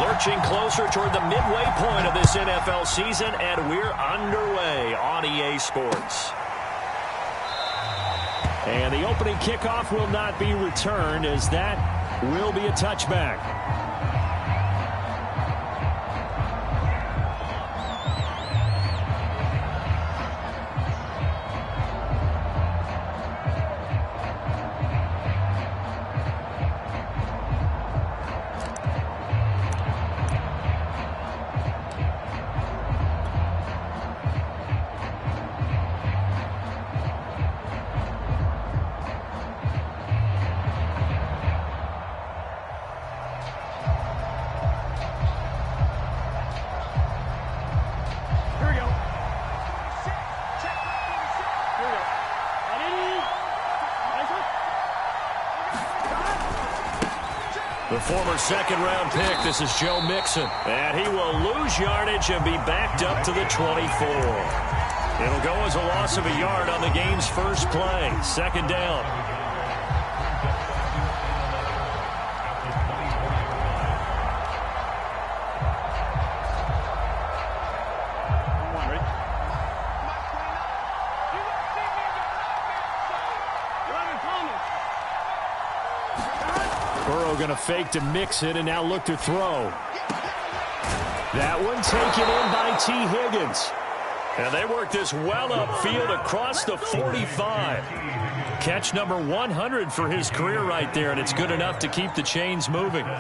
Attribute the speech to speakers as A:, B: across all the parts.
A: Lurching closer toward the midway point of this NFL season, and we're underway on EA Sports. And the opening kickoff will not be returned, as that will be a touchback. The former second-round pick, this is Joe Mixon. And he will lose yardage and be backed up to the 24. It'll go as a loss of a yard on the game's first play. Second down. Going to fake to Mixon and now look to throw. That one taken in by T. Higgins. And they work this well upfield across the 45. Catch number 100 for his career right there, and it's good enough to keep the chains moving.
B: Here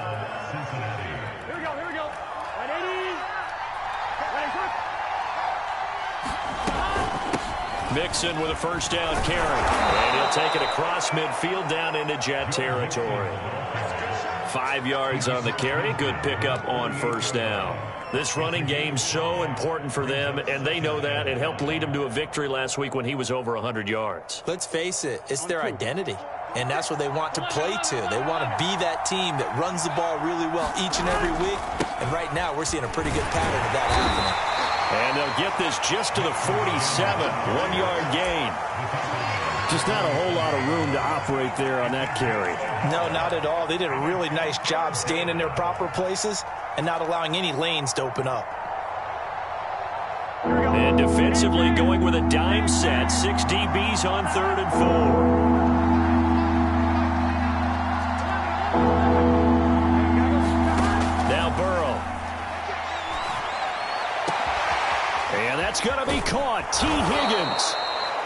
B: we go. 180.
A: Mixon with a first down carry. And he'll take it across midfield down into Jet territory. 5 yards on the carry. Good pickup on first down. This running game's so important for them, and they know that. It helped lead them to a victory last week when he was over 100 yards.
C: Let's face it, it's their identity, and that's what they want to play to. They want to be that team that runs the ball really well each and every week, and right now we're seeing a pretty good pattern of that happening.
A: And they'll get this just to the 47, 1-yard gain. Just not a whole lot of room to operate there on that carry.
C: No, not at all. They did a really nice job staying in their proper places and not allowing any lanes to open up.
A: And defensively going with a dime set. 6 DBs on 3rd and 4. Now Burrow. And that's going to be caught. T. Higgins.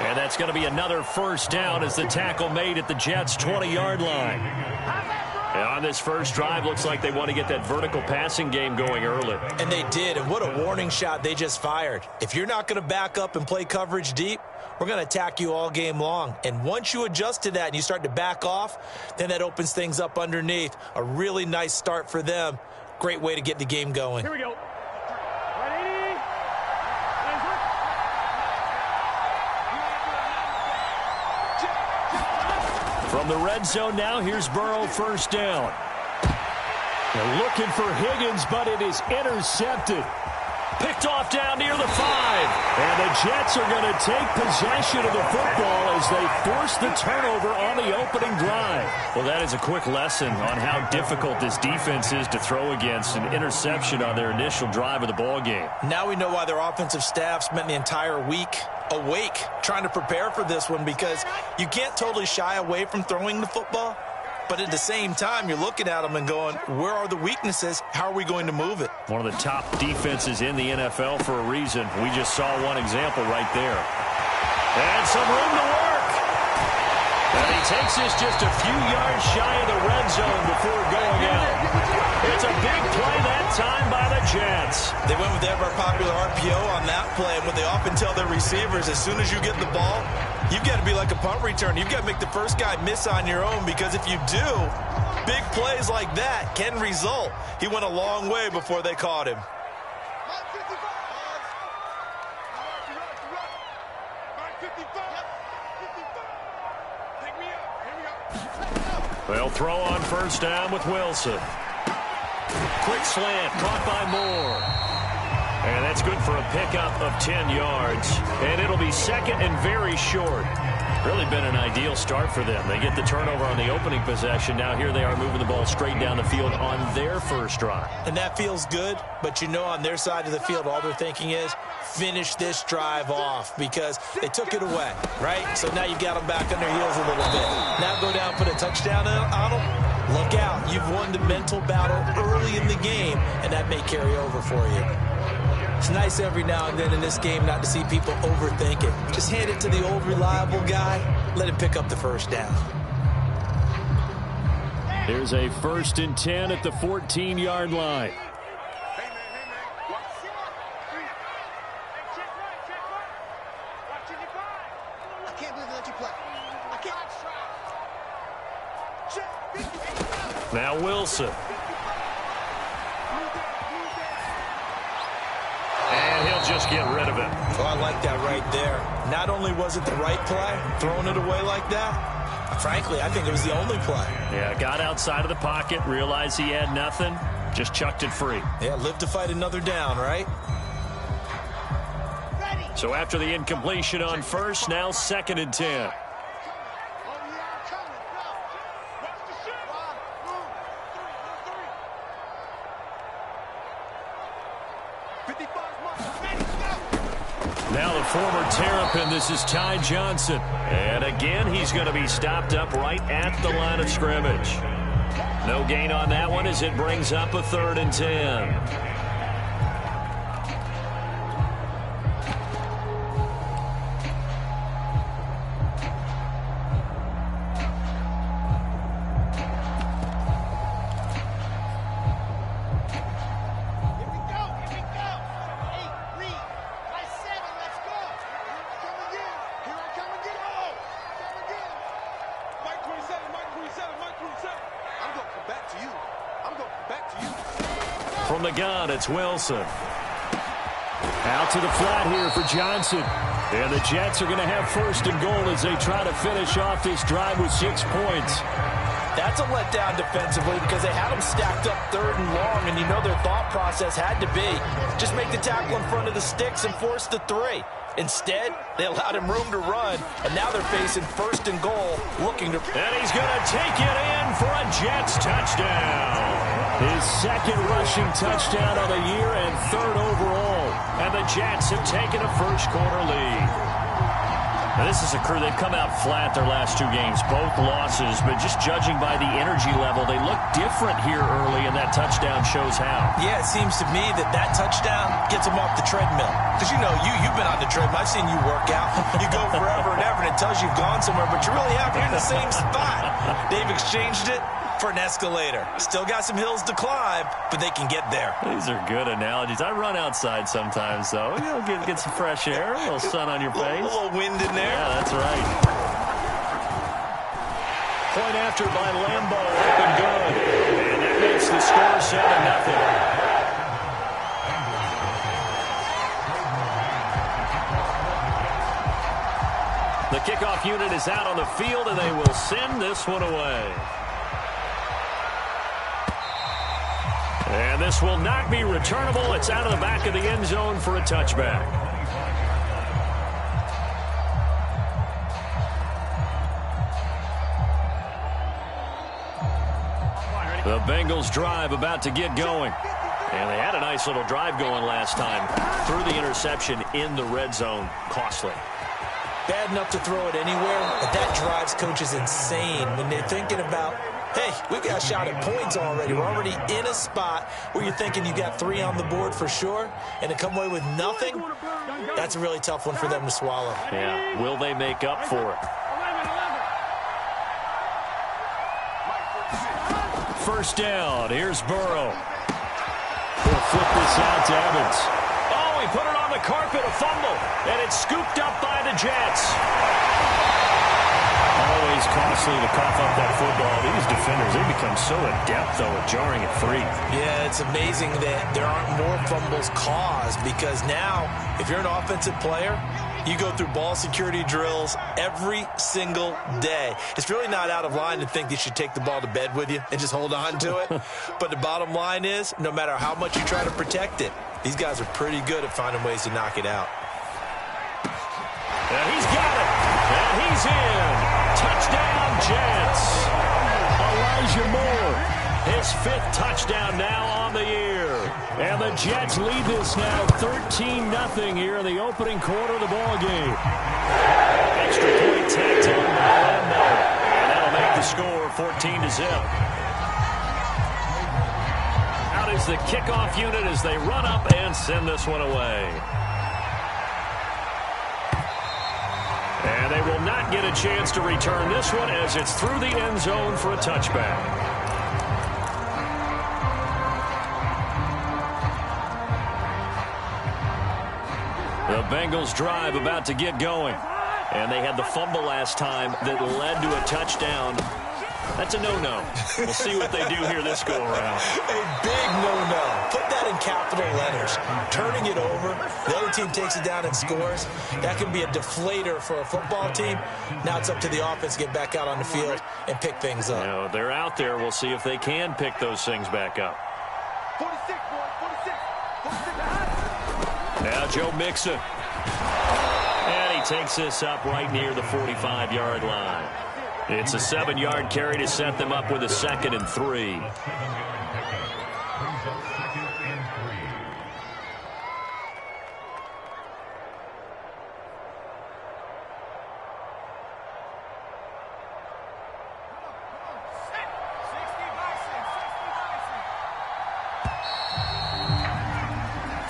A: And that's going to be another first down as the tackle made at the Jets' 20-yard line. And on this first drive, looks like they want to get that vertical passing game going early.
C: And they did, and what a warning shot they just fired. If you're not going to back up and play coverage deep, we're going to attack you all game long. And once you adjust to that and you start to back off, then that opens things up underneath. A really nice start for them. Great way to get the game going.
B: Here we go.
A: From the red zone now, here's Burrow, first down. They're looking for Higgins, but it is intercepted. Picked off down near the 5. And the Jets are going to take possession of the football as they force the turnover on the opening drive. Well, that is a quick lesson on how difficult this defense is to throw against. An interception on their initial drive of the ball game.
C: Now we know why their offensive staff spent the entire week awake trying to prepare for this one, because you can't totally shy away from throwing the football. But at the same time, you're looking at them and going, where are the weaknesses? How are we going to move it?
A: One of the top defenses in the NFL for a reason. We just saw one example right there. And some room to work. And he takes this just a few yards shy of the red zone before going out. It's a big play that time by the Jets.
C: They went with the ever-popular RPO on that play, and what they often tell their receivers, as soon as you get the ball, you've got to be like a punt return. You've got to make the first guy miss on your own, because if you do, big plays like that can result. He went a long way before they caught him.
A: They'll throw on first down with Wilson. Quick slant, caught by Moore. And that's good for a pickup of 10 yards. And it'll be second and very short. Really been an ideal start for them. They get the turnover on the opening possession. Now here they are moving the ball straight down the field on their first drive.
C: And that feels good, but you know on their side of the field, all they're thinking is finish this drive off because they took it away, right? So now you've got them back on their heels a little bit. Now go down, put a touchdown on them. Look out. You've won the mental battle early in the game, and that may carry over for you. It's nice every now and then in this game not to see people overthink it. Just hand it to the old reliable guy. Let him pick up the first down.
A: Here's a 1st and 10 at the 14-yard line.
D: I can't believe they let you play. I can't.
A: Now Wilson. And he'll just get rid of it.
C: Oh, I like that right there. Not only was it the right play, throwing it away like that, frankly, I think it was the only play.
A: Yeah, got outside of the pocket, realized he had nothing, just chucked it free.
C: Yeah, live to fight another down, right?
A: So after the incompletion on first, now 2nd and 10. Now the former Terrapin, this is Ty Johnson. And again, he's going to be stopped up right at the line of scrimmage. No gain on that one as it brings up a 3rd and 10. From the gun, it's Wilson. Out to the flat here for Johnson. And the Jets are going to have 1st and goal as they try to finish off this drive with 6 points.
C: That's a letdown defensively because they had them stacked up 3rd and long, and you know their thought process had to be just make the tackle in front of the sticks and force the 3. Instead, they allowed him room to run, and now they're facing 1st and goal, looking to...
A: And he's going to take it in for a Jets touchdown. His 2nd rushing touchdown of the year and 3rd overall. And the Jets have taken a first-quarter lead. Now, this is a crew, they've come out flat their last 2 games, both losses, but just judging by the energy level, they look different here early, and that touchdown shows how.
C: Yeah, it seems to me that touchdown gets them off the treadmill. Because, you know, you've been on the treadmill. I've seen you work out. You go forever and ever, and it tells you you've gone somewhere, but you really have. You're in the same spot. They've exchanged it for an escalator. Still got some hills to climb, but they can get there.
A: These are good analogies. I run outside sometimes, though. You know, get some fresh air, a little sun on your face.
C: A little wind in there.
A: Yeah, that's right. Point after by Lambo, up and good. And that makes the score 7-0. The kickoff unit is out on the field, and they will send this one away. And this will not be returnable. It's out of the back of the end zone for a touchback. The Bengals drive about to get going. And they had a nice little drive going last time. Threw the interception in the red zone. Costly.
C: Bad enough to throw it anywhere, but that drives coaches insane when they're thinking about, hey, we got a shot at points already. We're already in a spot where you're thinking you got 3 on the board for sure, and to come away with nothing, that's a really tough one for them to swallow.
A: Yeah, will they make up for it? First down, here's Burrow. He'll flip this out to Evans. Oh, he put it on the carpet, a fumble, and it's scooped up by the Jets. Always costly to cough up that football. These defenders, they become so adept, though, at jarring it free.
C: Yeah, it's amazing that there aren't more fumbles caused because now, if you're an offensive player, you go through ball security drills every single day. It's really not out of line to think you should take the ball to bed with you and just hold on to it. But the bottom line is, no matter how much you try to protect it, These guys are pretty good at finding ways to knock it out.
A: And he's got it. And he's in. Touchdown, Jets. Elijah Moore, his 5th touchdown now on the year. And the Jets lead this now 13-0 here in the opening quarter of the ball game. Extra point tacked on by Lambo. And that'll make the score 14-0. Out is the kickoff unit as they run up and send this one away. And they will not get a chance to return this one as it's through the end zone for a touchback. The Bengals drive about to get going. And they had the fumble last time that led to a touchdown. That's a no-no. We'll see what they do here this go-around.
C: A big no-no. Put that in capital letters. Turning it over, the other team takes it down and scores. That can be a deflator for a football team. Now it's up to the offense to get back out on the field and pick things up.
A: You know, they're out there. We'll see if they can pick those things back up.
D: 46, boy, 46.
A: Now Joe Mixon. And he takes this up right near the 45-yard line. It's a 7-yard carry to set them up with a 2nd and 3.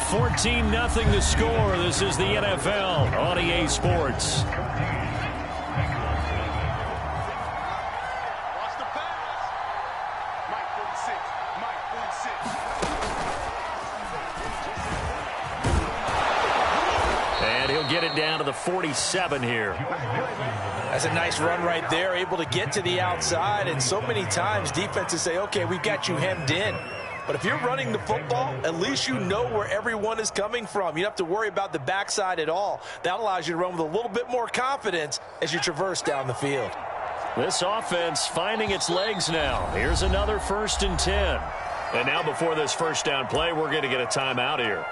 A: 14-0 the score. This is the NFL on EA Sports. And he'll get it down to the 47 here.
C: That's a nice run right there, able to get to the outside. And so many times defenses say, okay, we've got you hemmed in. But if you're running the football, at least you know where everyone is coming from. You don't have to worry about the backside at all. That allows you to run with a little bit more confidence as you traverse down the field.
A: This offense finding its legs now. Here's another 1st and 10. And now before this first down play, we're going to get a timeout here.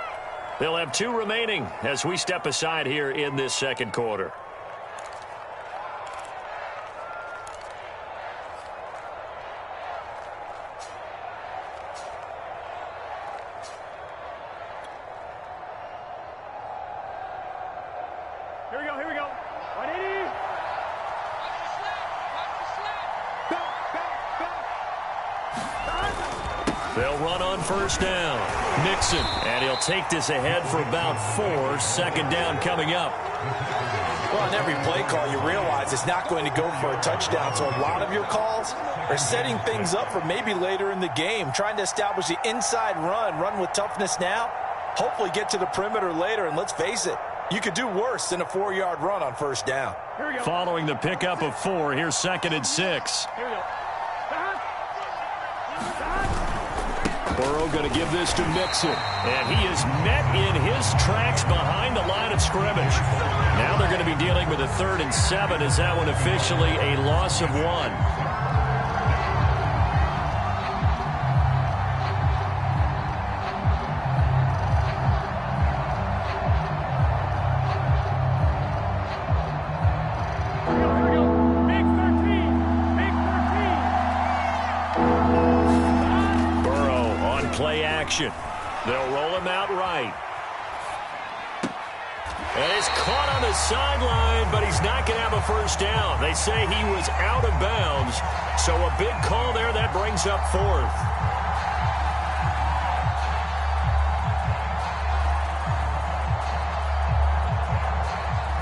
A: They'll have 2 remaining as we step aside here in this second quarter.
B: Here we go. 180.
A: They'll run on first down. Mixon, and he'll take this ahead for about 4. 2nd down coming up.
C: Well, on every play call, you realize it's not going to go for a touchdown. So a lot of your calls are setting things up for maybe later in the game, trying to establish the inside run with toughness now, hopefully get to the perimeter later. And let's face it, you could do worse than a 4-yard run on first down.
B: Here we go.
A: Following the pickup of 4, here's 2nd and 6.
B: Here we go.
A: Burrow going to give this to Mixon. And he is met in his tracks behind the line of scrimmage. Now they're going to be dealing with a 3rd and 7. Is that one officially a loss of 1? They'll roll him out right. And he's caught on the sideline, but he's not going to have a first down. They say he was out of bounds, so a big call there. That brings up 4th.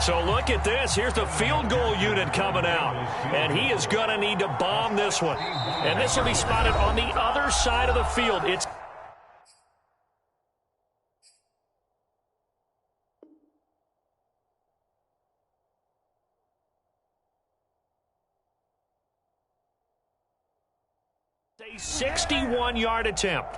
A: So look at this. Here's the field goal unit coming out. And he is going to need to bomb this one. And this will be spotted on the other side of the field. It's a 61-yard attempt.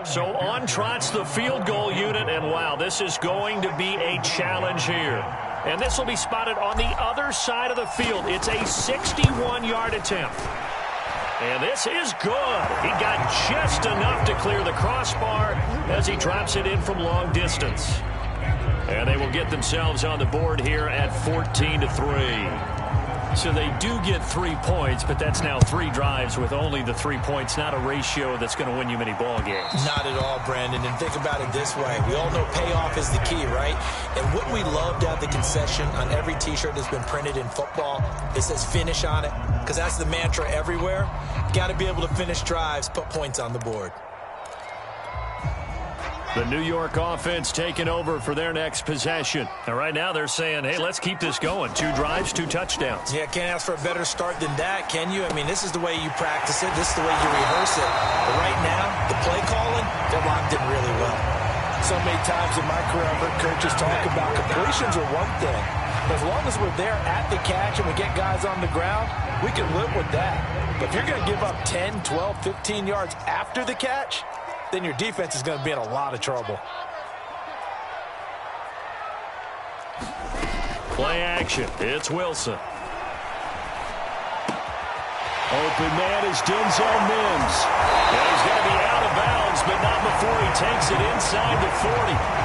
A: So on trots the field goal unit, and wow, this is going to be a challenge here. And this will be spotted on the other side of the field. It's a 61-yard attempt. And this is good. He got just enough to clear the crossbar as he drops it in from long distance. And they will get themselves on the board here at 14-3. So they do get 3 points, but that's now 3 drives with only the 3 points, not a ratio that's going to win you many ball games.
C: Not at all, Brandon. And think about it this way. We all know payoff is the key, right? And wouldn't we love to have the concession on every T-shirt that's been printed in football that says finish on it? Because that's the mantra everywhere. Got to be able to finish drives, put points on the board.
A: The New York offense taking over for their next possession. And right now they're saying, hey, let's keep this going. 2 drives, 2 touchdowns.
C: Yeah, can't ask for a better start than that, can you? I mean, this is the way you practice it. This is the way you rehearse it. But right now, the play calling, they're locked in really well.
E: So many times in my career, I've heard coaches talk about completions are one thing. As long as we're there at the catch and we get guys on the ground, we can live with that. But if you're going to give up 10, 12, 15 yards after the catch, then your defense is going to be in a lot of trouble.
A: Play action. It's Wilson. Open man is Denzel Mims. And he's going to be out of bounds, but not before he takes it inside the 40.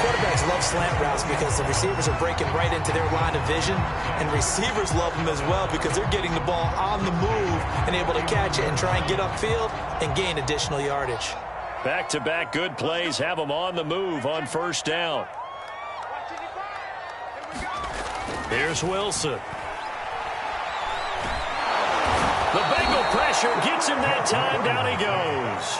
C: Quarterbacks love slant routes because the receivers are breaking right into their line of vision, and receivers love them as well because they're getting the ball on the move and able to catch it and try and get upfield and gain additional yardage.
A: Back-to-back good plays have them on the move on first down. Here's Wilson. The Bengal pressure gets him that time. Down he goes.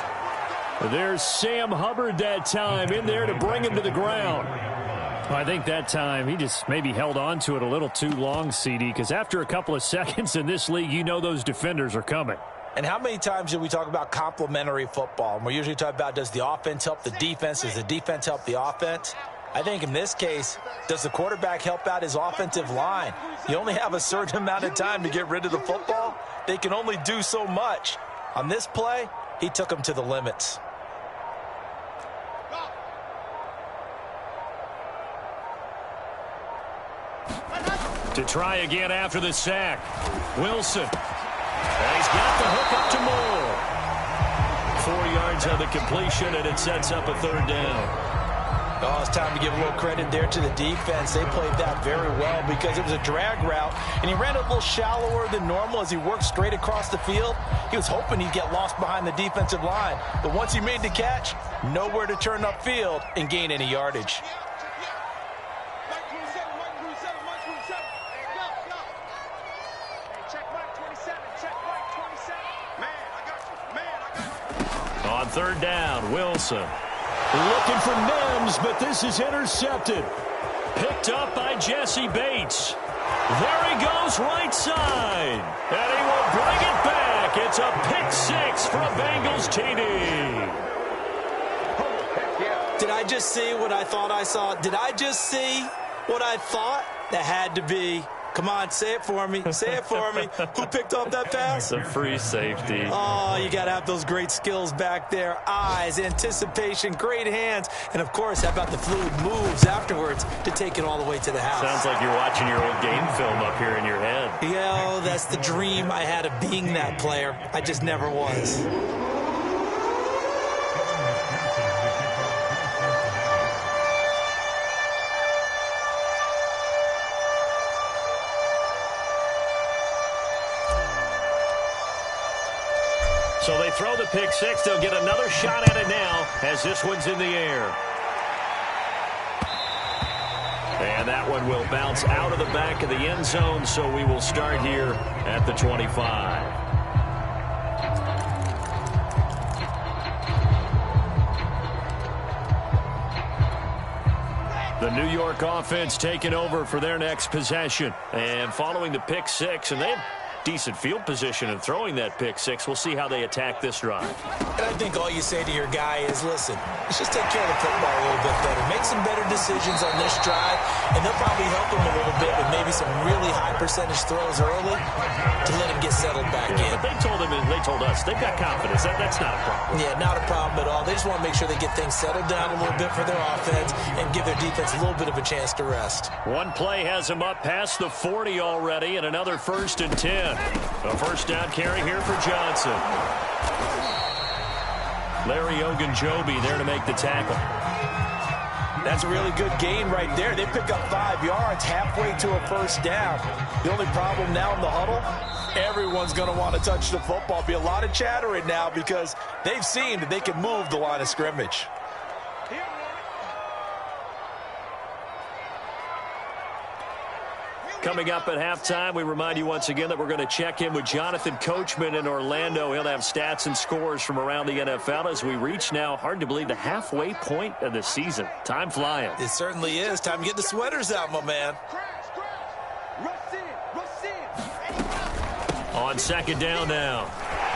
A: There's Sam Hubbard that time in there to bring him to the ground. Well, I think that time he just maybe held on to it a little too long, CD, because after a couple of seconds in this league, you know those defenders are coming.
C: And how many times do we talk about complementary football? And we're usually talking about, does the offense help the defense? Does the defense help the offense? I think in this case, does the quarterback help out his offensive line? You only have a certain amount of time to get rid of the football. They can only do so much. On this play, he took them to the limits.
A: To try again after the sack. Wilson. And he's got the hook up to Moore. 4 yards on the completion, and it sets up a 3rd down.
C: Oh, it's time to give a little credit there to the defense. They played that very well because it was a drag route, and he ran a little shallower than normal as he worked straight across the field. He was hoping he'd get lost behind the defensive line, but once he made the catch, nowhere to turn upfield and gain any yardage.
A: On 3rd down, Wilson. Looking for Mims, but this is intercepted. Picked up by Jesse Bates. There he goes, right side. And he will bring it back. It's a pick 6 for a Bengals TD.
C: Did I just see what I thought I saw? Did I just see what I thought? That had to be. Come on, say it for me. Say it for me. Who picked up that pass?
A: It's a free safety.
C: Oh, you got to have those great skills back there. Eyes, anticipation, great hands. And, of course, how about the fluid moves afterwards to take it all the way to the house?
A: Sounds like you're watching your old game film up here in your head.
C: Yeah, oh, that's the dream I had of being that player. I just never was.
A: So they throw the pick 6. They'll get another shot at it now as this one's in the air. And that one will bounce out of the back of the end zone, so we will start here at the 25. The New York offense taking over for their next possession. And following the pick 6, and they have decent field position and throwing that pick 6. We'll see how they attack this drive.
C: And I think all you say to your guy is, listen, let's just take care of the football a little bit better. Make some better decisions on this drive, and they'll probably help him a little bit with maybe some really high percentage throws early to let him get settled back in.
A: But they told us they've got confidence. That's not a problem.
C: Yeah, not a problem at all. They just want to make sure they get things settled down a little bit for their offense and give their defense a little bit of a chance to rest.
A: One play has him up past the 40 already, and another 1st and 10. A first down carry here for Johnson. Larry Ogunjobi there to make the tackle.
E: That's a really good gain right there. They pick up 5 yards halfway to a first down. The only problem now in the huddle, everyone's going to want to touch the football. Be a lot of chattering now because they've seen that they can move the line of scrimmage.
A: Coming up at halftime, we remind you once again that we're going to check in with Jonathan Coachman in Orlando. He'll have stats and scores from around the NFL as we reach now, hard to believe, the halfway point of the season. Time flying.
C: It certainly is. Time to get the sweaters out, my man.
A: On second down now,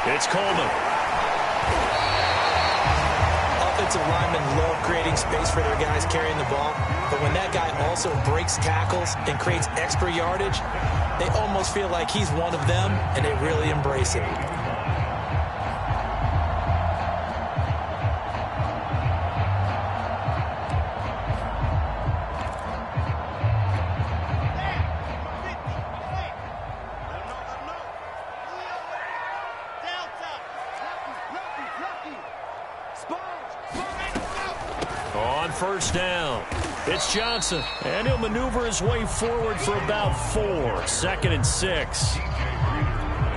A: it's Coleman.
C: Offensive linemen love creating space for their guys carrying the ball, but when that guy also breaks tackles and creates extra yardage, they almost feel like he's one of them, and they really embrace it.
A: On first down, it's Johnson, and he'll maneuver his way forward for about 4. 2nd and 6.
C: The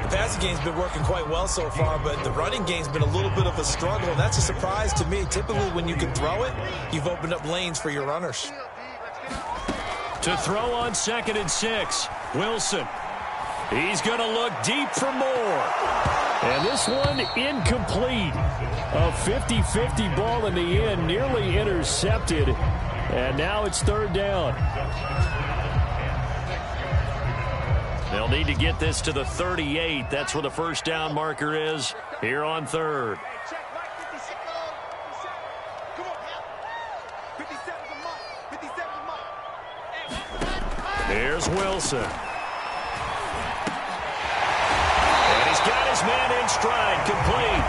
C: passing game's been working quite well so far, but the running game's been a little bit of a struggle, and that's a surprise to me. Typically, when you can throw it, you've opened up lanes for your runners.
A: To throw on 2nd and 6, Wilson. He's going to look deep for more. And this one incomplete. A 50-50 ball in the end, nearly intercepted. And now it's 3rd down. They'll need to get this to the 38. That's where the first down marker is here on 3rd. Here's Wilson. And he's got his man in stride, complete.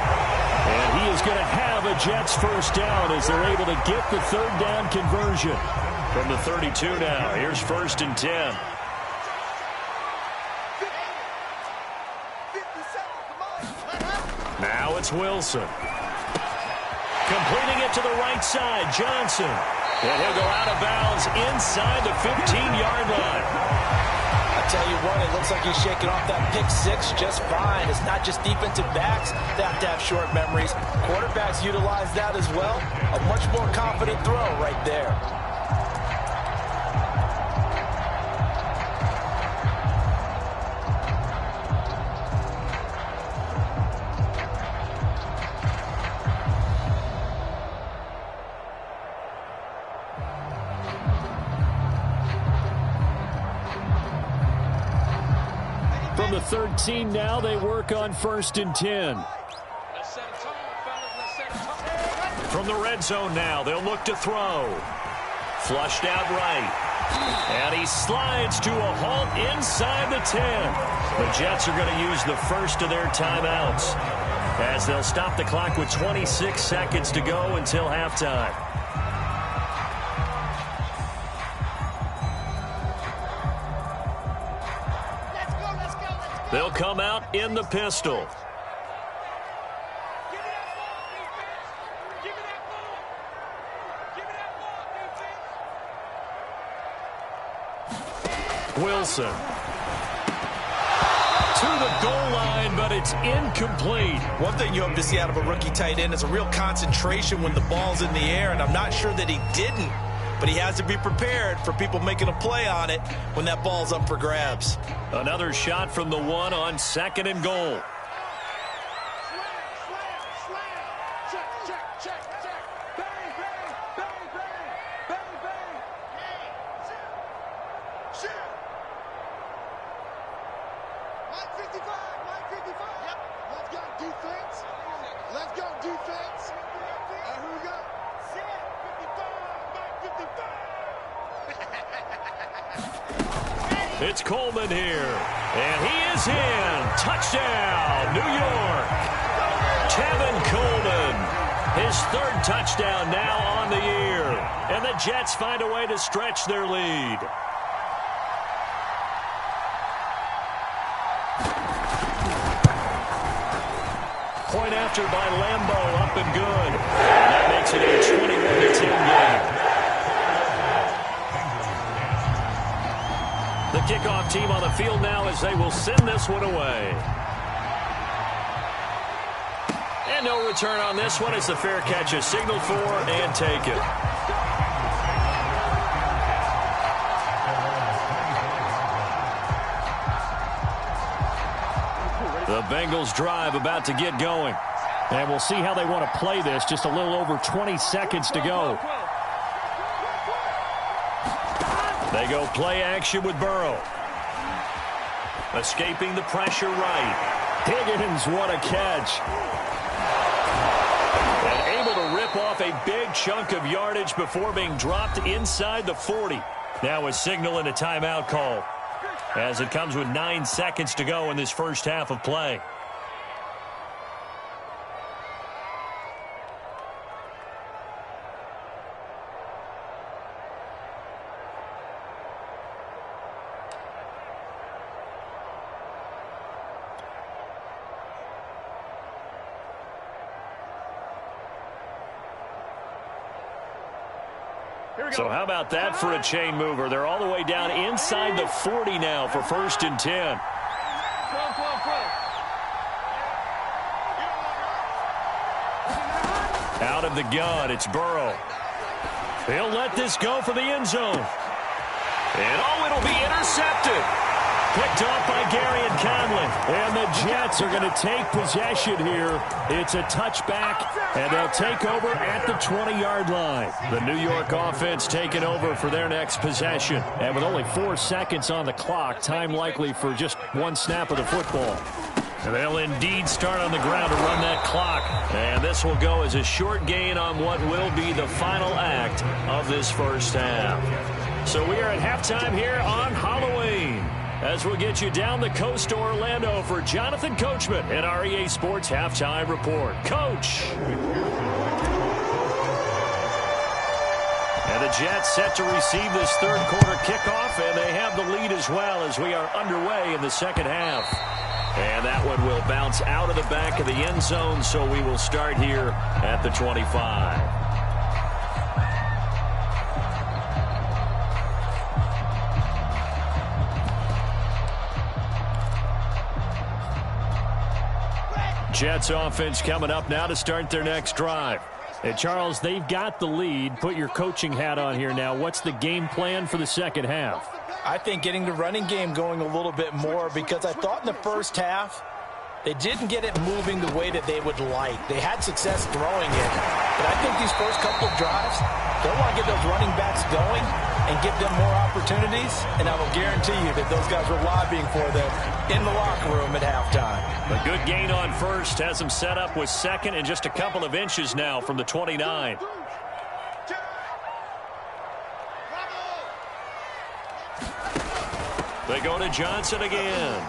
A: And he is going to have a Jets first down as they're able to get the 3rd down conversion. From the 32 now, here's 1st and 10. Now it's Wilson. Completing it to the right side, Johnson. And he'll go out of bounds inside the 15-yard line.
E: Tell you what, it looks like he's shaking off that pick 6 just fine. It's not just defensive backs that have to have short memories. Quarterbacks utilize that as well. A much more confident throw right there.
A: From the 13 now, they work on 1st and 10. From the red zone now, they'll look to throw. Flushed out right. And he slides to a halt inside the 10. The Jets are going to use the first of their timeouts as they'll stop the clock with 26 seconds to go until halftime. They'll come out in the pistol. Wilson. To the goal line, but it's incomplete.
C: One thing you hope to see out of a rookie tight end is a real concentration when the ball's in the air, and I'm not sure that he didn't, but he has to be prepared for people making a play on it when that ball's up for grabs.
A: Another shot from the 1 on 2nd and goal. It's Coleman here, and he is in. Touchdown, New York. Tevin Coleman, his 3rd touchdown now on the year. And the Jets find a way to stretch their lead. after by Lambeau, up and good. And that makes it a 21-10 game. The kickoff team on the field now as they will send this one away. And no return on this one. It's a fair catch, a signal for, and take it. The Bengals drive about to get going. And we'll see how they want to play this. Just a little over 20 seconds to go. They go play action with Burrow. Escaping the pressure right. Higgins, what a catch. And able to rip off a big chunk of yardage before being dropped inside the 40. Now a signal and a timeout call, as it comes with 9 seconds to go in this first half of play. So how about that for a chain mover? They're all the way down inside the 40 now for 1st and 10. Out of the gun, it's Burrow. He'll let this go for the end zone. And oh, it'll be intercepted. Picked off by Gary and Conlon. And the Jets are going to take possession here. It's a touchback, and they'll take over at the 20-yard line. The New York offense taking over for their next possession. And with only 4 seconds on the clock, time likely for just one snap of the football. And they'll indeed start on the ground to run that clock. And this will go as a short gain on what will be the final act of this first half. So we are at halftime here on Halloween, as we'll get you down the coast to Orlando for Jonathan Coachman at our EA Sports Halftime Report. Coach! And the Jets set to receive this third quarter kickoff, and they have the lead as well as we are underway in the second half. And that one will bounce out of the back of the end zone, so we will start here at the 25. Jets offense coming up now to start their next drive. And Charles, they've got the lead. Put your coaching hat on here now. What's the game plan for the second half?
E: I think getting the running game going a little bit more, because I thought in the first half they didn't get it moving the way that they would like. They had success throwing it, but I think these first couple of drives, they want to get those running backs going and give them more opportunities, and I will guarantee you that those guys were lobbying for them in the locker room at halftime.
A: A good gain on first has them set up with second and just a couple of inches now from the 29. They go to Johnson again.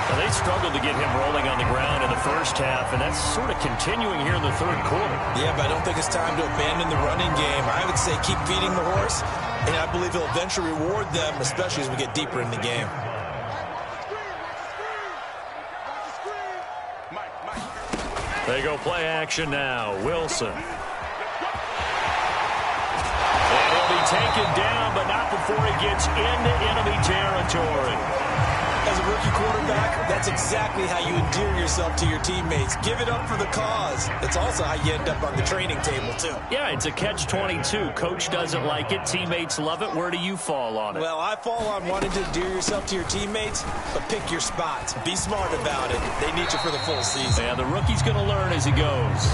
A: Well, they struggled to get him rolling on the ground in the first half, and that's sort of continuing here in the third quarter.
C: Yeah, but I don't think it's time to abandon the running game. I would say keep feeding the horse, and I believe he'll eventually reward them, especially as we get deeper in the game.
A: They go play action now. Wilson. He'll be taken down, but not before he gets into enemy territory.
C: As a rookie quarterback, that's exactly how you endear yourself to your teammates. Give it up for the cause. It's also how you end up on the training table, too.
A: Yeah, it's a catch-22. Coach doesn't like it. Teammates love it. Where do you fall on it?
C: Well, I fall on wanting to endear yourself to your teammates, but pick your spots. Be smart about it. They need you for the full season.
A: Yeah, the rookie's going to learn as he goes.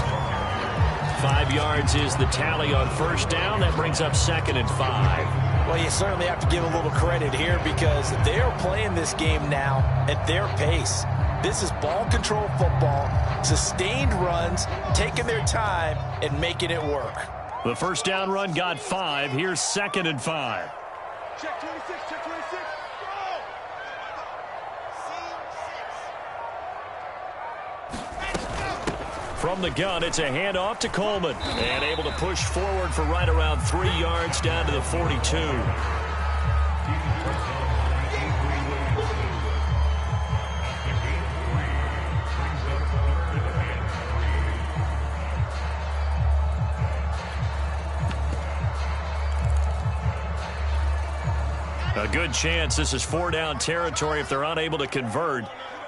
A: 5 yards is the tally on first down. That brings up 2nd and 5.
C: Well, you certainly have to give a little credit here, because they are playing this game now at their pace. This is ball control football, sustained runs, taking their time and making it work.
A: The first down run got 5. Here's 2nd and 5.
D: Check 26, check 26. Go!
A: From the gun, it's a handoff to Coleman. And able to push forward for right around 3 yards down to the 42. A good chance this is 4-down territory if they're unable to convert.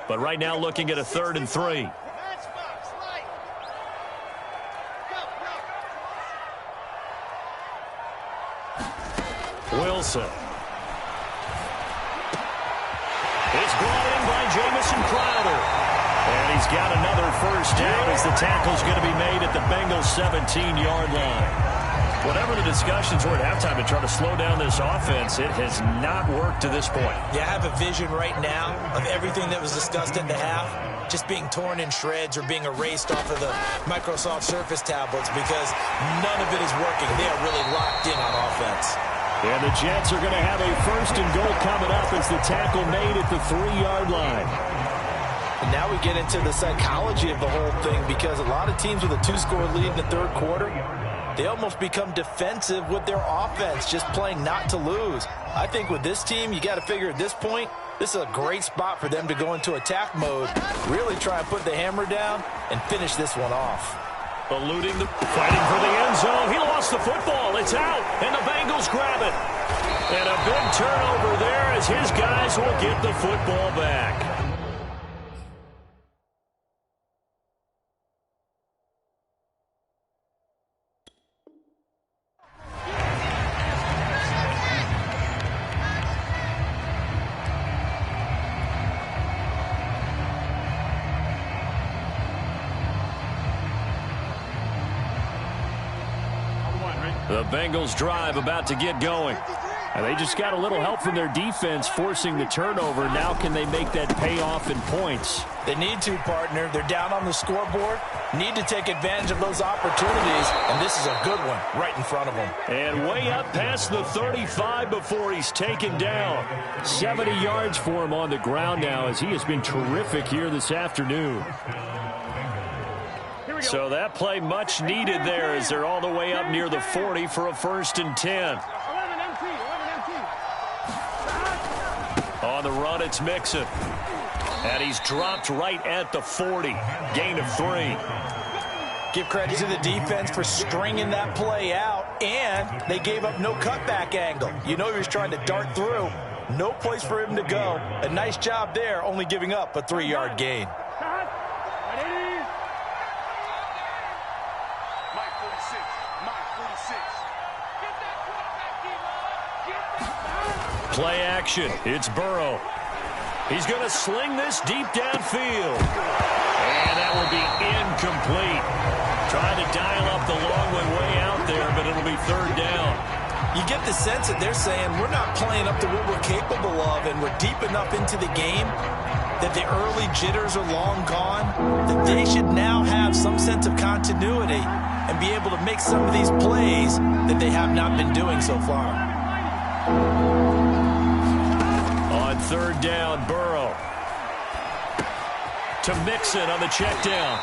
A: But right now looking at a 3rd and 3. Wilson. It's brought in by Jamison Crowder. And he's got another first down as the tackle's going to be made at the Bengals' 17-yard line. Whatever the discussions were at halftime to try to slow down this offense, it has not worked to this point.
C: Yeah, I have a vision right now of everything that was discussed at the half just being torn in shreds or being erased off of the Microsoft Surface tablets because none of it is working. They are really locked in on offense.
A: And the Jets are going to have a 1st and goal coming up as the tackle made at the 3-yard line.
E: And now we get into the psychology of the whole thing because a lot of teams with a 2-score lead in the 3rd quarter, they almost become defensive with their offense, just playing not to lose. I think with this team, you got to figure at this point, this is a great spot for them to go into attack mode, really try and put the hammer down and finish this one off.
A: Eluding fighting for the end zone. He lost the football. It's out, and the Bengals grab it. And a big turnover there as his guys will get the football back. The Bengals drive about to get going. And they just got a little help from their defense forcing the turnover. Now can they make that pay off in points?
E: They need to, partner. They're down on the scoreboard. Need to take advantage of those opportunities. And this is a good one right in front of them.
A: And way up past the 35 before he's taken down. 70 yards for him on the ground now as he has been terrific here this afternoon. So that play much needed there as they're all the way up near the 40 for a 1st and 10. On the run, it's Mixon. And he's dropped right at the 40. Gain of 3.
E: Give credit to the defense for stringing that play out, and they gave up no cutback angle. You know he was trying to dart through. No place for him to go. A nice job there, only giving up a 3-yard gain.
A: Play action. It's Burrow. He's going to sling this deep downfield. And that will be incomplete. Trying to dial up the long way out there, but it'll be 3rd down.
C: You get the sense that they're saying we're not playing up to what we're capable of, and we're deep enough into the game that the early jitters are long gone, that they should now have some sense of continuity and be able to make some of these plays that they have not been doing so far.
A: On 3rd down, Burrow. To Mixon on the check down.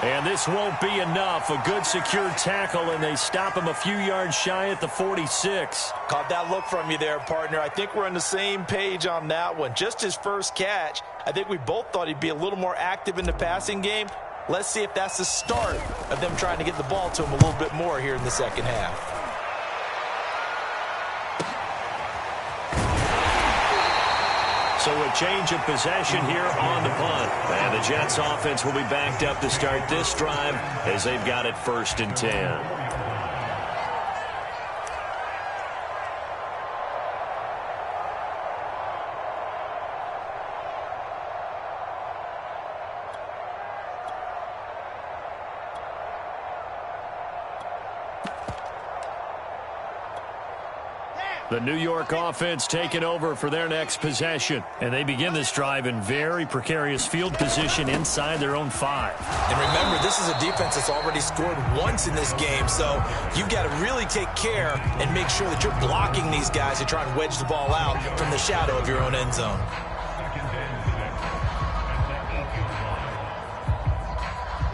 A: And this won't be enough. A good secure tackle, and they stop him a few yards shy at the 46.
E: Caught that look from you there, partner. I think we're on the same page on that one. Just his first catch. I think we both thought he'd be a little more active in the passing game. Let's see if that's the start of them trying to get the ball to him a little bit more here in the second half.
A: So a change of possession here on the punt. And the Jets offense will be backed up to start this drive as they've got it 1st and 10. The New York offense taking over for their next possession. And they begin this drive in very precarious field position inside their own 5.
C: And remember, this is a defense that's already scored once in this game, so you've got to really take care and make sure that you're blocking these guys to try and wedge the ball out from the shadow of your own end zone.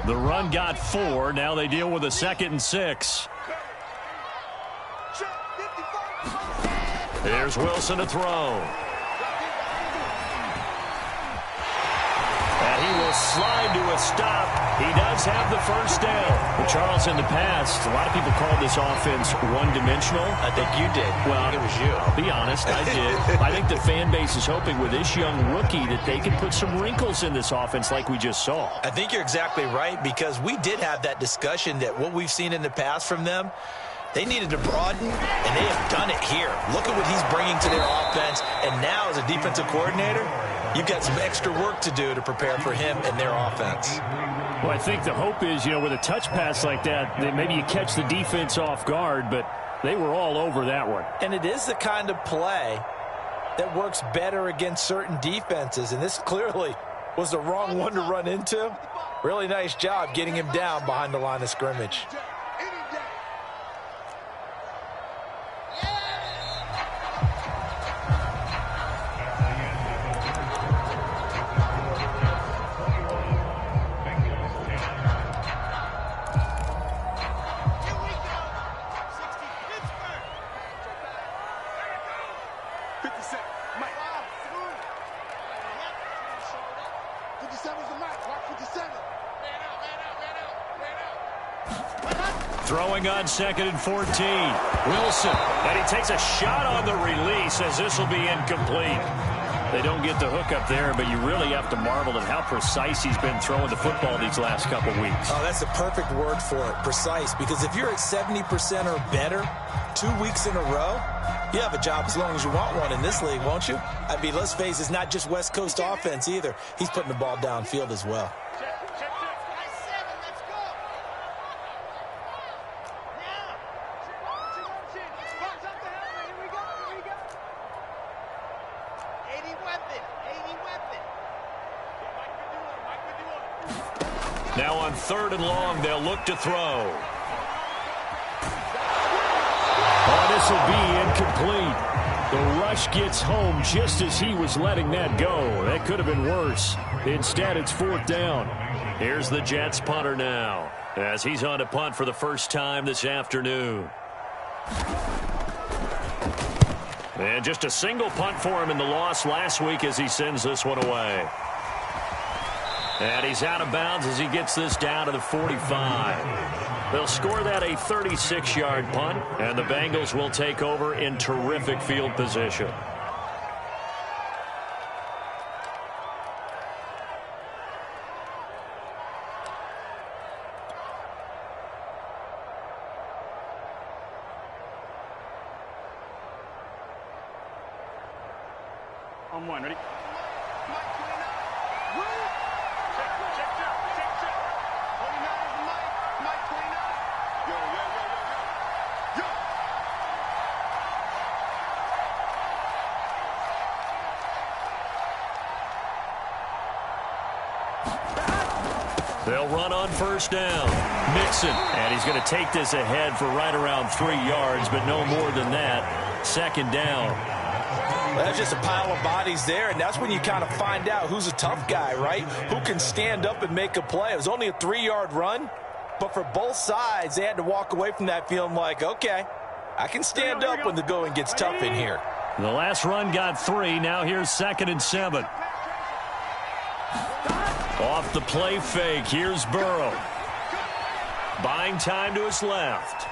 A: The run got 4. Now they deal with a 2nd and 6. There's Wilson to throw. And he will slide to a stop. He does have the first down. But Charles, in the past, a lot of people called this offense one-dimensional.
C: I think you did.
A: Well,
C: I think it was you.
A: I'll be honest, I did. I think the fan base is hoping with this young rookie that they can put some wrinkles in this offense like we just saw.
C: I think you're exactly right, because we did have that discussion that what we've seen in the past from them, they needed to broaden, and they have done it here. Look at what he's bringing to their offense, and now as a defensive coordinator, you've got some extra work to do to prepare for him and their offense.
A: Well, I think the hope is, with a touch pass like that maybe you catch the defense off guard, but they were all over that one.
C: And it is the kind of play that works better against certain defenses, and this clearly was the wrong one to run into. Really nice job getting him down behind the line of scrimmage.
A: Throwing on 2nd and 14. Wilson. And he takes a shot on the release as this will be incomplete. They don't get the hook up there, but you really have to marvel at how precise he's been throwing the football these last couple weeks.
C: Oh, that's the perfect word for it, precise. Because if you're at 70% or better 2 weeks in a row, you have a job as long as you want one in this league, won't you? I mean, let's face it, it's not just West Coast offense either. He's putting the ball downfield as well.
A: Now on 3rd and long, they'll look to throw. Oh, this will be incomplete. The rush gets home just as he was letting that go. That could have been worse. Instead, it's 4th down. Here's the Jets punter now, as he's on to punt for the first time this afternoon. And just a single punt for him in the loss last week as he sends this one away. And he's out of bounds as he gets this down to the 45. They'll score that a 36-yard punt, and the Bengals will take over in terrific field position.
B: On one, ready?
A: They'll run on 1st down. Mixon, and he's going to take this ahead for right around 3 yards, but no more than that. 2nd down.
C: That's just a pile of bodies there, and that's when you kind of find out who's a tough guy, right? Who can stand up and make a play. It was only a 3-yard run, but for both sides, they had to walk away from that feeling like, okay, I can stand up when the going gets tough in here.
A: The last run got 3. Now here's 2nd and 7. Off the play fake, here's Burrow. Buying time to his left.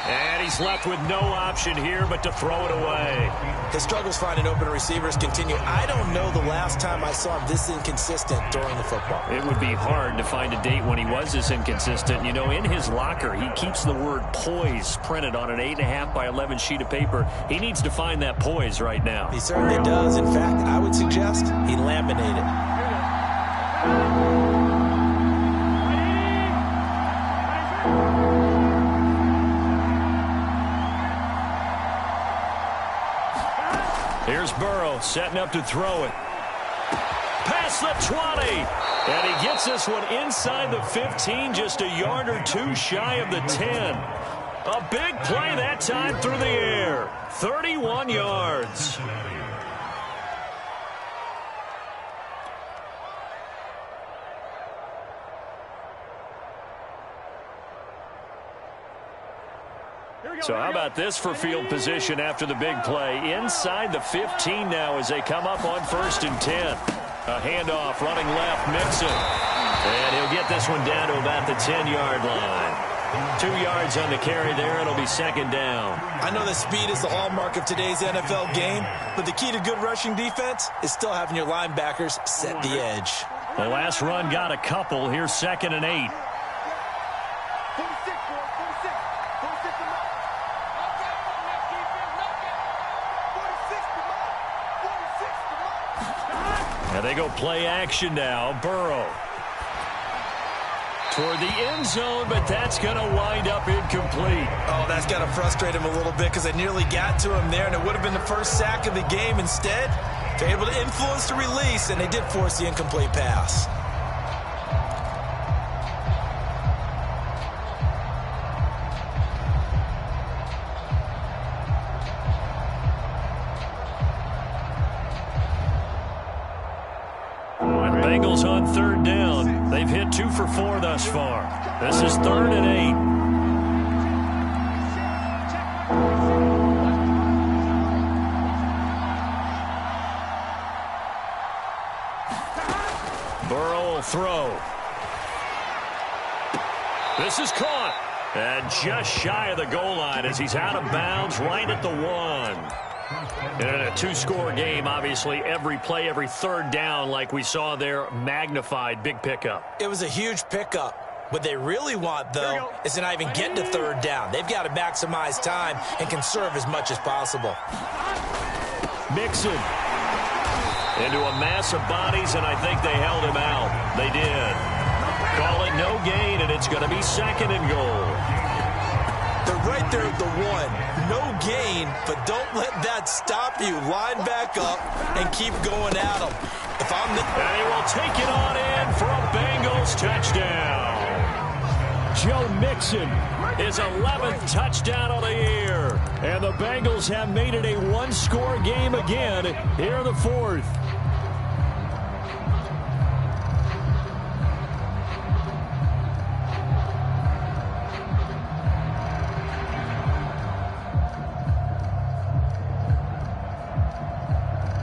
A: And he's left with no option here but to throw it away.
C: His struggles finding open receivers continue. I don't know the last time I saw him this inconsistent during the football.
A: It would be hard to find a date when he was this inconsistent. You know, in his locker, he keeps the word poise printed on an 8.5 by 11 sheet of paper. He needs to find that poise right now.
C: He certainly does. In fact, I would suggest he laminate it.
A: Here's Burrow setting up to throw it. Past the 20. And he gets this one inside the 15, just a yard or two shy of the 10. A big play that time through the air. 31 yards. So how about this for field position after the big play? Inside the 15 now as they come up on 1st and 10. A handoff, running left, Mixon. And he'll get this one down to about the 10-yard line. 2 yards on the carry there. It'll be second down.
C: I know that speed is the hallmark of today's NFL game, but the key to good rushing defense is still having your linebackers set the edge.
A: The last run got a couple. Here's 2nd and 8.
D: 46, boys, 46. 46 to Mike. 46 to Mike.
A: Now they go play action now. Burrow toward the end zone, but that's going to wind up incomplete.
C: Oh, that's got to frustrate him a little bit because they nearly got to him there, and it would have been the first sack of the game. Instead, they're able to influence the release, and they did force the incomplete pass.
A: Bengals on 3rd down. They've hit 2 for 4 thus far. This is 3rd and 8. Burrow will throw. This is caught. And just shy of the goal line as he's out of bounds right at the 1. In a 2-score game, obviously, every play, every 3rd down, like we saw there, magnified. Big pickup.
C: It was a huge pickup. What they really want, though, is to not even get to 3rd down. They've got to maximize time and conserve as much as possible.
A: Mixon into a mass of bodies, and I think they held him out. They did. Call it no gain, and it's going to be 2nd and goal.
C: They're right there at the 1. No gain, but don't let that stop you. Line back up and keep going at them. If I'm the...
A: And he will take it on in for a Bengals touchdown. Joe Mixon, his 11th touchdown of the year. And the Bengals have made it a 1-score game again here in the 4th.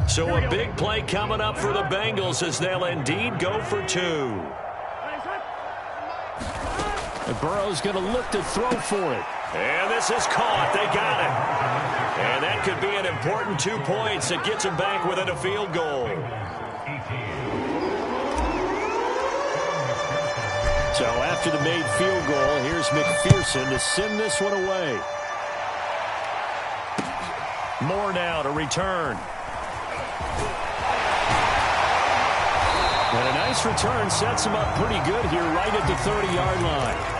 A: So a big play coming up for the Bengals as they'll indeed go for 2. And Burrow's going to look to throw for it. And this is caught. They got it. And that could be an important 2 points that gets him back within a field goal. So after the made field goal, here's McPherson to send this one away. Moore now to return. And a nice return sets him up pretty good here right at the 30-yard line.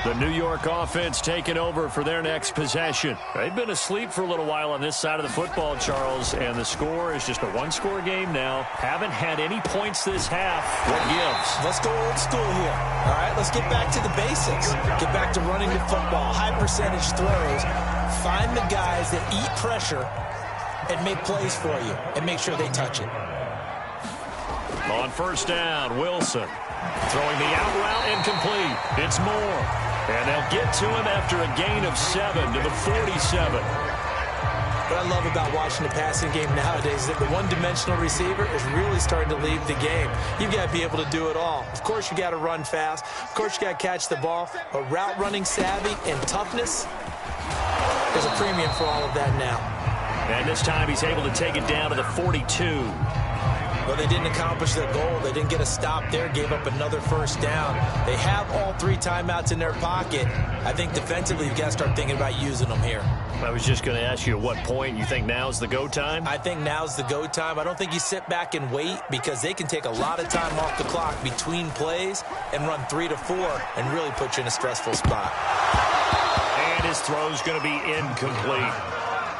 A: The New York offense taking over for their next possession. They've been asleep for a little while on this side of the football, Charles, and the score is just a 1-score game now. Haven't had any points this half. What gives?
C: Let's go old school here. All right, let's get back to the basics. Get back to running the football, high percentage throws. Find the guys that eat pressure and make plays for you and make sure they touch it.
A: On 1st down, Wilson throwing the out route incomplete. It's Moore. And they'll get to him after a gain of 7 to the 47.
C: What I love about watching the passing game nowadays is that the one-dimensional receiver is really starting to leave the game. You've got to be able to do it all. Of course, you got to run fast. Of course, you got to catch the ball. But route running savvy and toughness, there's a premium for all of that now.
A: And this time he's able to take it down to the 42.
C: Well, they didn't accomplish their goal. They didn't get a stop there, gave up another 1st down. They have all 3 timeouts in their pocket. I think defensively you've got to start thinking about using them here.
A: I was just going to ask you at what point you think now's the go time?
C: I think now's the go time. I don't think you sit back and wait because they can take a lot of time off the clock between plays and run 3 to 4 and really put you in a stressful spot.
A: And his throw's going to be incomplete.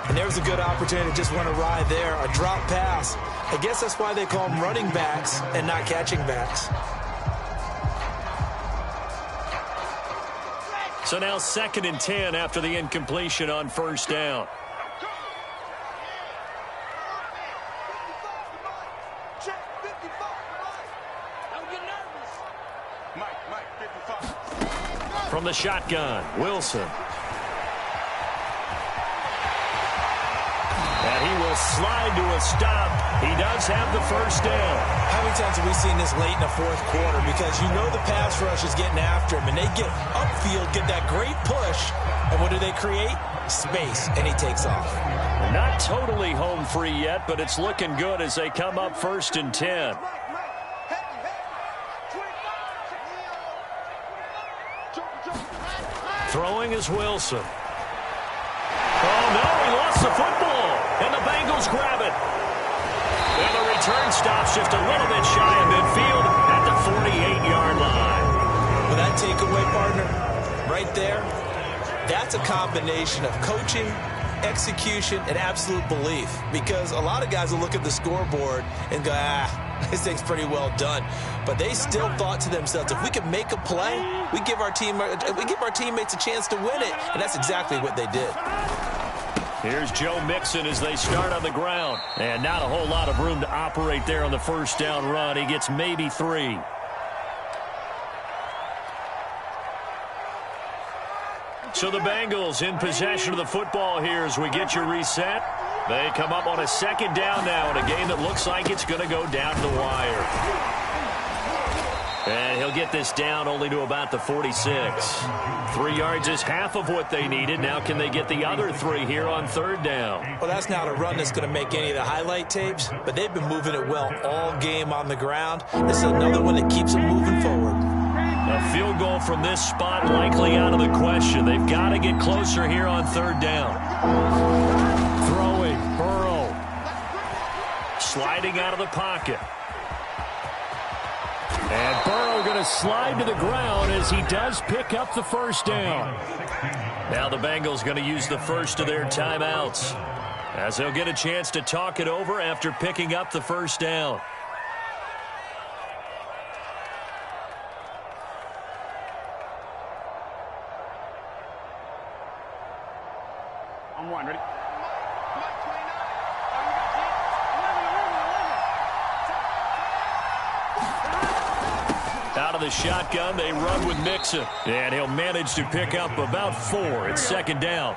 C: And there's a good opportunity to just run a ride there, a drop pass. I guess that's why they call them running backs and not catching backs.
A: So now 2nd and 10 after the incompletion on 1st down. From the shotgun, Wilson. will slide to a stop. He does have the first down.
C: How many times have we seen this late in the fourth quarter? Because you know the pass rush is getting after him, and they get upfield, get that great push, and what do they create? Space, and he takes off.
A: Not totally home free yet, but it's looking good as they come up 1st and 10. Throwing is Wilson. Oh, no, he lost the football, and the Bengals grab it. And the return stops just a little bit shy of midfield at the 48-yard line.
C: Well, that takeaway, partner, right there, that's a combination of coaching, execution, and absolute belief. Because a lot of guys will look at the scoreboard and go, this thing's pretty well done. But they still thought to themselves, if we can make a play, we give our teammates a chance to win it. And that's exactly what they did.
A: Here's Joe Mixon as they start on the ground. And not a whole lot of room to operate there on the first down run. He gets maybe 3. So the Bengals in possession of the football here as we get you reset. They come up on a 2nd down now in a game that looks like it's going to go down to the wire. And he'll get this down only to about the 46. 3 yards is half of what they needed. Now can they get the other 3 here on 3rd down?
C: Well, that's not a run that's going to make any of the highlight tapes, but they've been moving it well all game on the ground. This is another one that keeps them moving forward.
A: A field goal from this spot likely out of the question. They've got to get closer here on 3rd down. Throwing, Burrow. Sliding out of the pocket. And Burrow going to slide to the ground as he does pick up the first down. Now the Bengals going to use the first of their timeouts as they'll get a chance to talk it over after picking up the first down.
B: On 1, ready?
A: Out of the shotgun, they run with Mixon. And he'll manage to pick up about 4. It's 2nd down.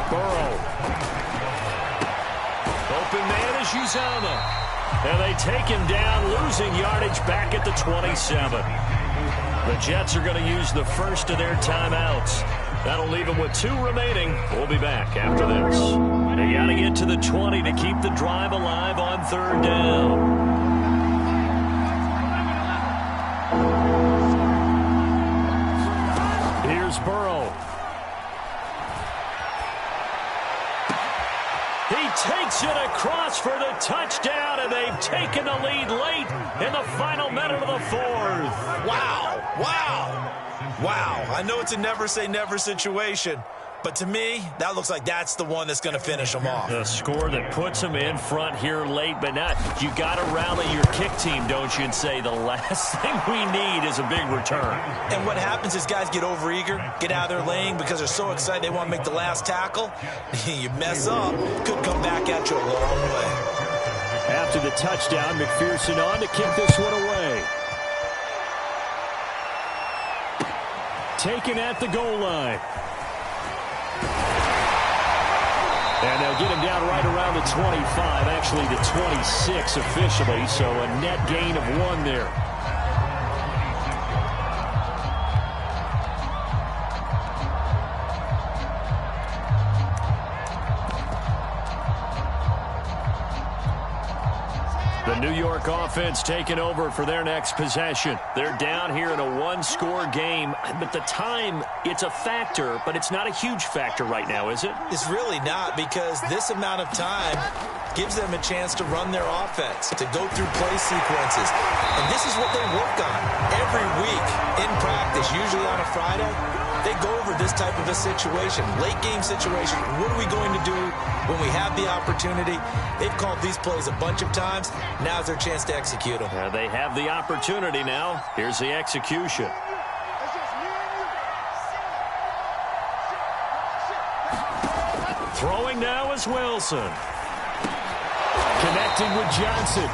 A: Burrow. Open man is Uzama. And they take him down, losing yardage back at the 27. The Jets are going to use the first of their timeouts. That'll leave them with 2 remaining. We'll be back after this. They got to get to the 20 to keep the drive alive on 3rd down. Here's Burrow. He takes it across for the touchdown, and they've taken the lead late in the final minute of the 4th.
C: Wow, wow, wow. I know it's a never-say-never situation, but to me, that looks like that's the one that's going to finish them off.
A: The score that puts them in front here late, but not. You got to rally your kick team, don't you, and say the last thing we need is a big return.
C: And what happens is guys get overeager, get out of their lane because they're so excited they want to make the last tackle. You mess up, could come back at you a long way.
A: After the touchdown, McPherson on to kick this one away. Taken at the goal line. And they'll get him down right around the 25, actually the 26 officially, so a net gain of 1 there. The New York offense taking over for their next possession. They're down here in a 1-score game, but the time, it's a factor, but it's not a huge factor right now, is it?
C: It's really not, because this amount of time gives them a chance to run their offense, to go through play sequences. And this is what they work on every week in practice, usually on a Friday. They go over this type of a situation, late game situation. What are we going to do when we have the opportunity? They've called these plays a bunch of times. Now's their chance to execute them.
A: They have the opportunity now. Here's the execution. Throwing now is Wilson. Connecting with Johnson.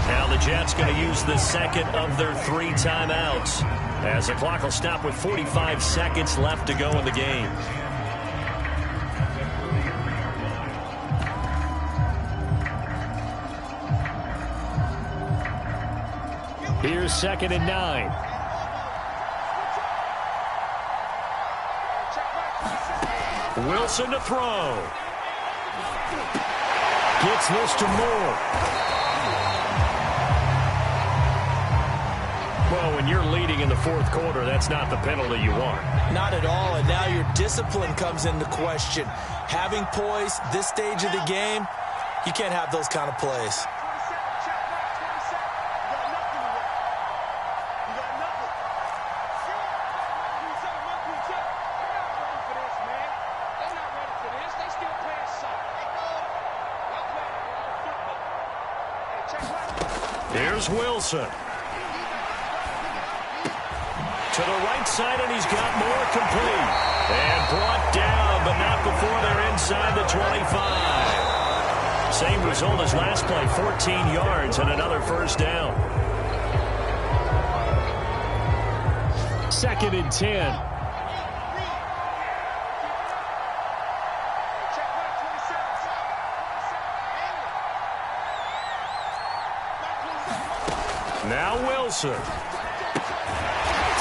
A: Now the Jets going to use the second of their 3 timeouts, as the clock will stop with 45 seconds left to go in the game. Here's 2nd and 9. Wilson to throw. Gets this to Moore. Well, when you're leading in the 4th quarter, that's not the penalty you want.
C: Not at all, and now your discipline comes into question. Having poise this stage of the game, you can't have those kind of plays.
A: Here's Wilson. To the right side, and he's got more complete. And brought down, but not before they're inside the 25. Same result as last play, 14 yards and another first down. 2nd and 10. Now Wilson.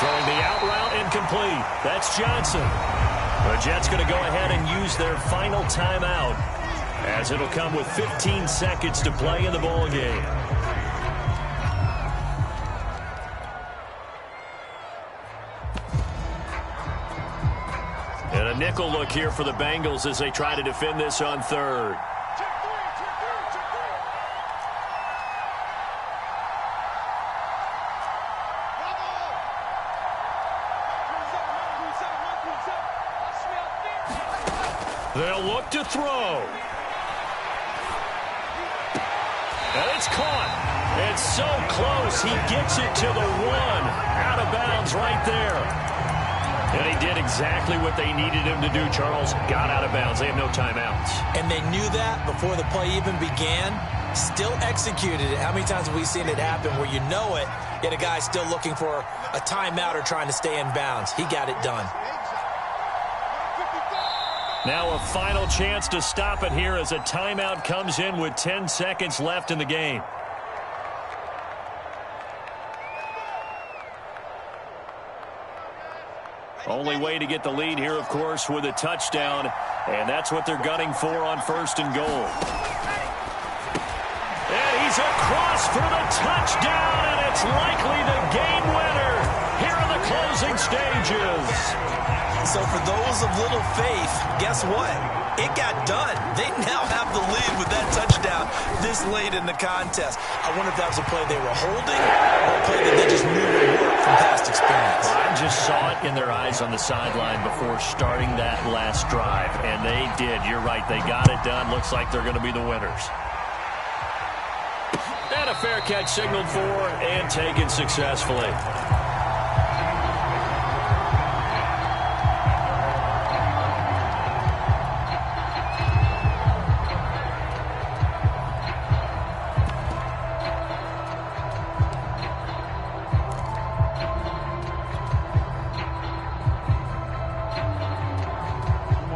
A: Throwing the out route incomplete. That's Johnson. The Jets going to go ahead and use their final timeout, as it'll come with 15 seconds to play in the ball game. And a nickel look here for the Bengals as they try to defend this on 3rd. They'll look to throw. And it's caught. It's so close. He gets it to the 1. Out of bounds right there. And he did exactly what they needed him to do, Charles. Got out of bounds. They have no timeouts.
C: And they knew that before the play even began. Still executed it. How many times have we seen it happen where you know it, yet a guy's still looking for a timeout or trying to stay in bounds? He got it done.
A: Now a final chance to stop it here as a timeout comes in with 10 seconds left in the game. Only way to get the lead here, of course, with a touchdown, and that's what they're gunning for on 1st and goal. And he's across for the touchdown, and it's likely the game winner here in the closing stages.
C: So for those of little faith, guess what? It got done. They now have the lead with that touchdown this late in the contest. I wonder if that was a play they were holding or a play that they just knew would work from past experience.
A: I just saw it in their eyes on the sideline before starting that last drive, and they did. You're right. They got it done. Looks like they're going to be the winners. And a fair catch signaled for and taken successfully.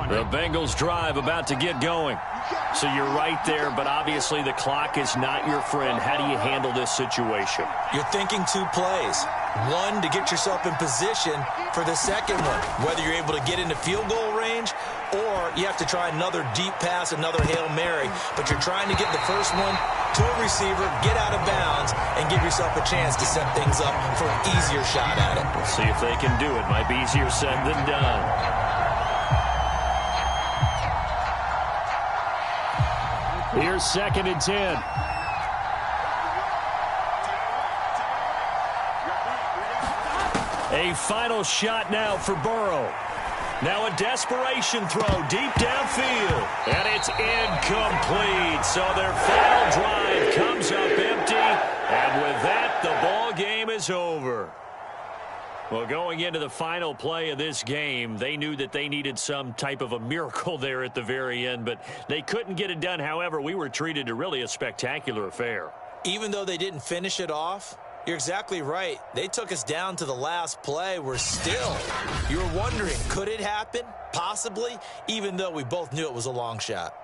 A: The Bengals drive about to get going. So you're right there, but obviously the clock is not your friend. How do you handle this situation?
C: You're thinking 2 plays. One, to get yourself in position for the second one, whether you're able to get into field goal range or you have to try another deep pass, another Hail Mary. But you're trying to get the first one to a receiver, get out of bounds, and give yourself a chance to set things up for an easier shot at it.
A: Let's see if they can do it. Might be easier said than done. Here's 2nd and 10. A final shot now for Burrow. Now a desperation throw deep downfield. And it's incomplete. So their final drive comes up empty. And with that, the ball game is over. Well, going into the final play of this game, they knew that they needed some type of a miracle there at the very end, but they couldn't get it done. However, we were treated to really a spectacular affair.
C: even though they didn't finish it off, you're exactly right. They took us down to the last play. We're still, you're wondering, could it happen? Possibly, even though we both knew it was a long shot.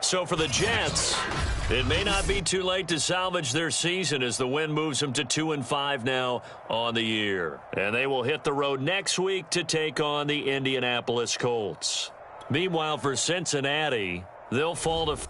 A: So for the Jets, it may not be too late to salvage their season as the win moves them to 2-5 now on the year. And they will hit the road next week to take on the Indianapolis Colts. Meanwhile, for Cincinnati, they'll fall to